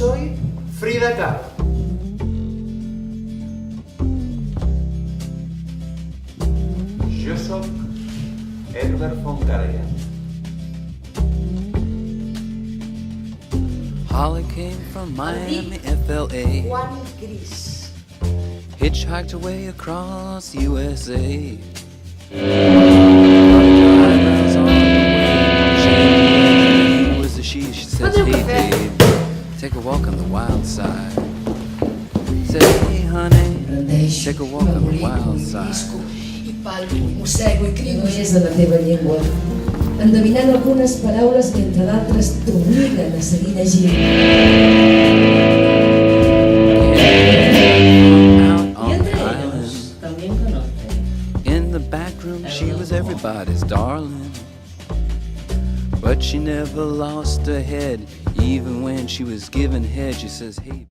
soy Frida Kahlo. Jo sóc Herbert von Karajan. Holly came from Miami, FLA. Juan Gris. Hitchhiked away across USA. She was a she says, hey babe, take a walk on the wild side. Said, hey honey, take a walk on the wild side. I palpo, mossego i crido. No és de la teva llengua. Endevinant algunes paraules que, entre d'altres, t'obliguen a seguir llegint. Out on the island. In the back room, she was everybody's darling. But she never lost her head, even when she was given head. She says, hey.